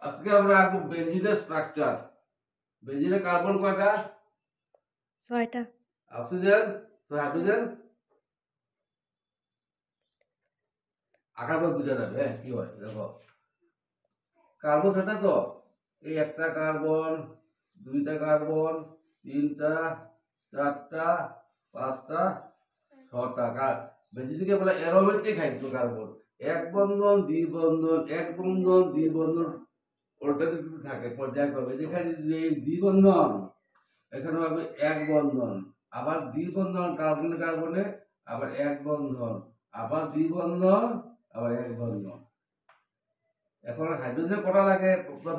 আজকে আমরা আঁকবো বেঞ্জিনের স্ট্রাকচার। বেঞ্জিনে কার্বন কয়টা? 6টা। Oxygen, hydrogen. আঁকার পর বুঝা যাবে কি হয়। দেখো কার্বন সেটা তো এই একটা কার্বন, দুইটা কার্বন, তিনটা, চারটা, পাঁচটা, ছটা। বেঞ্জিনকে বলে অ্যারোমেটিক হাইড্রোকার্বন। এক বন্ধন দ্বিবন্ধন, এক বন্ধন দ্বিবন্ধন অল্টারনেটিভ থাকে পর্যায়ক্রমে। যেখানে দ্বিবন্ধন এখানে হবে এক বন্ধন, আবার দ্বিবন্ধন কার্বনে কার্বনে, আবার এক বন্ধন, আবার দ্বিবন্ধন, আবার এক বন্ধন। এখন হাইড্রোজেন কটা লাগে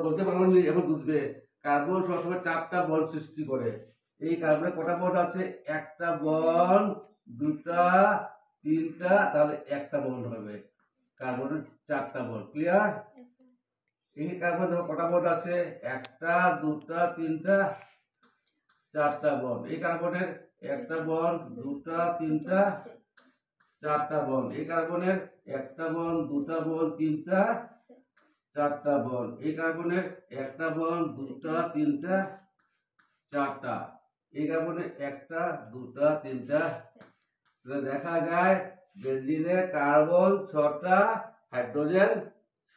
বলতে পারবো না, এখন বুঝবে। কার্বন সবসময় 4টা বন্ড সৃষ্টি করে। এই কার্বনে কটা বন্ড আছে? একটা বন্ড, দুটা, তিনটা, তাহলে একটা বন্ড হবে। কার্বনের 4টা বন্ড। ক্লিয়ার? এই কার্বন দেখো কটা বন্ড আছে? একটা, দুটা, তিনটা, 4টা বন্ড। এই কার্বনের একটা বন্ড, দুটা, তিনটা, 4টা বন্ড। এই কার্বনের একটা বন্ড, দুটা বন্ড, তিনটা, 4টা বন্ড। এই কার্বনের একটা বন্ড, দুটা, তিনটা, 4টা। এই কার্বনের একটা, দুটা, তিনটা। দেখা যায় বেঞ্জিনে কার্বন 6টা, হাইড্রোজেন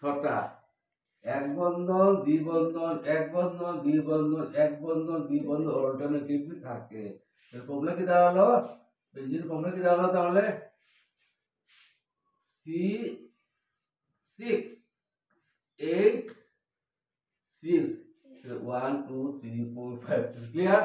6টা। এক বন্ধন দ্বিবন্ধন, এক বন্ধন দ্বিবন্ধন, এক বন্ধন দ্বিবন্ধন অল্টারনেটিভলি থাকে। ফর্মুলা কি দেওয়া হলো? বেঞ্জিন ফর্মুলা কি দেওয়া হলো তাহলে? C6H6 1 2 3 4 5। ক্লিয়ার?